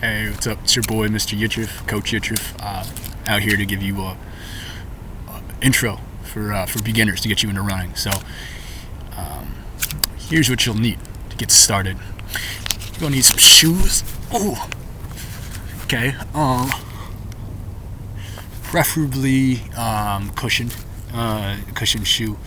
Hey, what's up? It's your boy, Mr. Yitrif, Coach Yitrif, out here to give you a intro for beginners to get you into running. So, here's what you'll need to get started. You're gonna need some shoes. Oh, okay. Preferably cushioned shoe.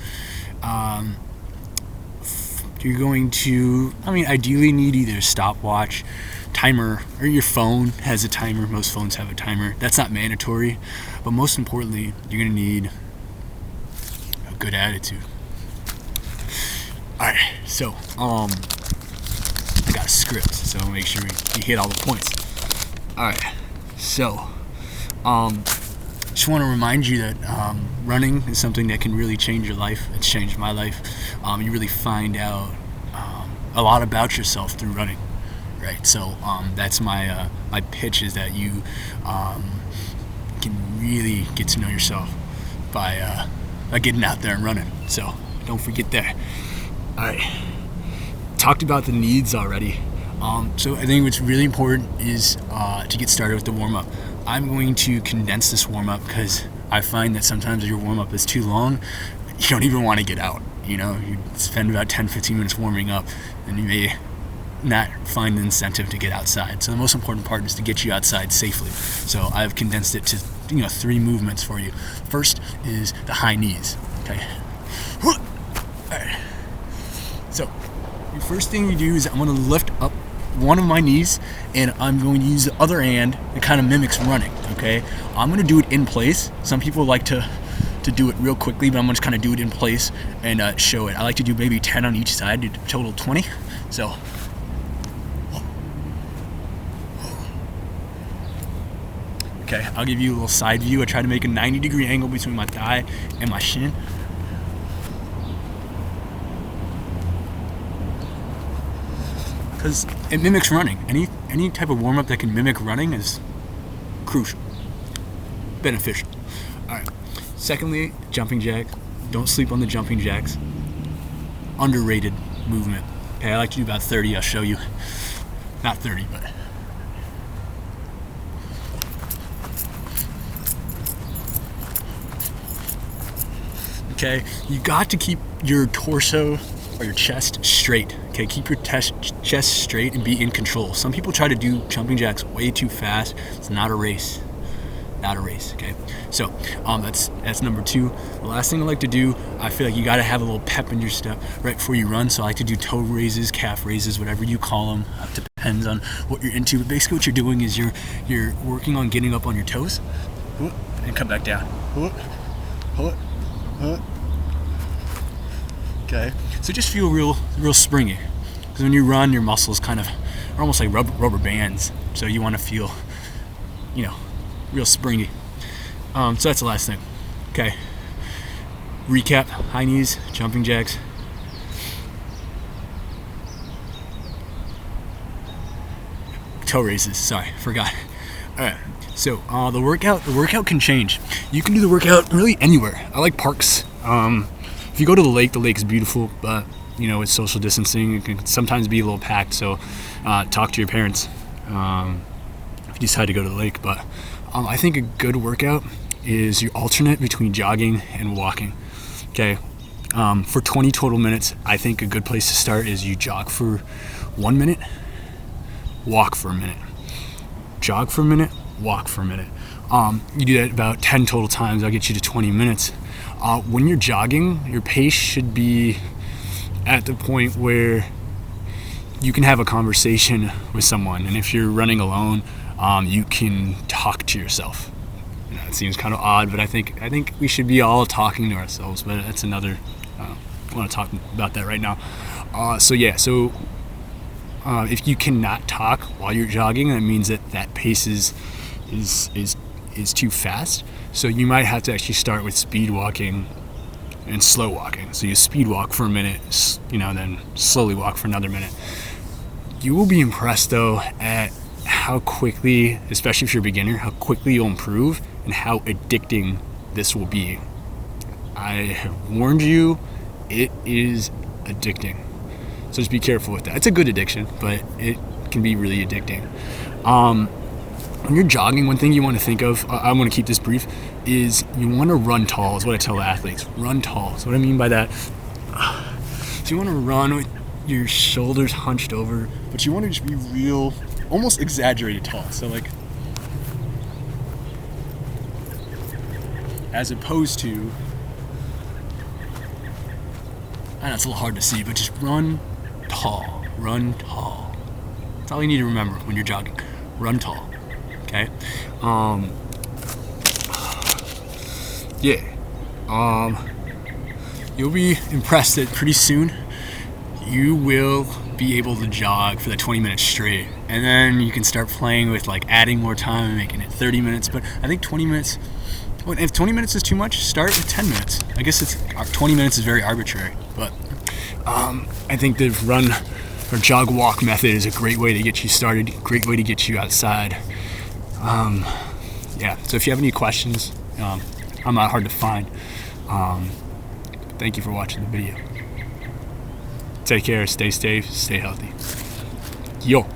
You're going to, ideally need either a stopwatch, timer, or your phone has a timer. Most phones have a timer. That's not mandatory, but most importantly, you're going to need a good attitude. Alright, so, I got a script, so make sure you hit all the points. Alright, so, just want to remind you that running is something that can really change your life. It's changed my life. You really find out a lot about yourself through running, right? So that's my pitch, is that you can really get to know yourself by getting out there and running. So don't forget that. All right, talked about the needs already. So I think what's really important is to get started with the warm-up. I'm going to condense this warm-up because I find that sometimes your warm-up is too long. You don't even want to get out. You spend about 10-15 minutes warming up, and you may not find the incentive to get outside. So the most important part is to get you outside safely. So I've condensed it to 3 movements for you. First is the high knees. Okay. All right. So the first thing you do is I'm going to lift up one of my knees, and I'm going to use the other hand. It kind of mimics running. Okay. I'm going to do it in place. Some people like to do it real quickly, but I'm going to kind of do it in place and show it. I like to do maybe 10 on each side, do total 20. So okay, I'll give you a little side view. I try to make a 90-degree angle between my thigh and my shin. Because it mimics running. Any type of warm-up that can mimic running is crucial, beneficial. All right. Secondly, jumping jack. Don't sleep on the jumping jacks. Underrated movement. Okay, I like to do about 30. I'll show you. Not 30, but okay. You got to keep your torso or your chest straight. Okay, keep your chest straight and be in control. Some people try to do jumping jacks way too fast. It's not a race. Not a race. Okay, so that's number 2. The last thing I like to do, I feel like you got to have a little pep in your step right before you run. So I like to do toe raises, calf raises, whatever you call them. It depends on what you're into. But basically, what you're doing is you're working on getting up on your toes and come back down. Okay, so just feel real springy, because when you run, your muscles kind of are almost like rubber bands. So you want to feel, real springy. So that's the last thing. Okay. Recap: high knees, jumping jacks, toe raises. Sorry, forgot. All right. So the workout can change. You can do the workout really anywhere. I like parks. If you go to the lake's beautiful, but it's social distancing. It can sometimes be a little packed. So talk to your parents if you decide to go to the lake. But I think a good workout is you alternate between jogging and walking. Okay. For 20 total minutes, I think a good place to start is you jog for 1 minute, walk for a minute, jog for a minute, walk for a minute. You do that about 10 total times. I'll get you to 20 minutes. When you're jogging, your pace should be at the point where you can have a conversation with someone. And if you're running alone, you can talk to yourself. It seems kind of odd, but I think we should be all talking to ourselves. But that's another. I want to talk about that right now. So if you cannot talk while you're jogging, that means that pace is too fast. So you might have to actually start with speed walking and slow walking. So you speed walk for a minute, then slowly walk for another minute. You will be impressed though at how quickly, especially if you're a beginner, how quickly you'll improve and how addicting this will be. I have warned you, it is addicting. So just be careful with that. It's a good addiction, but it can be really addicting. When you're jogging, one thing you want to think of, I want to keep this brief, is you want to run tall, is what I tell athletes. Run tall. So what I mean by that, so you want to run with your shoulders hunched over, but you want to just be real, almost exaggerated tall. So like, as opposed to, I know it's a little hard to see, but just run tall. Run tall. That's all you need to remember when you're jogging. Run tall. Okay. You'll be impressed that pretty soon you will be able to jog for the 20 minutes straight, and then you can start playing with like adding more time and making it 30 minutes. But I think 20 minutes. Well, if 20 minutes is too much, start with 10 minutes. I guess 20 minutes is very arbitrary, but I think the run or jog walk method is a great way to get you started. Great way to get you outside. So if you have any questions, I'm not hard to find. Thank you for watching the video. Take care, stay safe, stay healthy. Yo.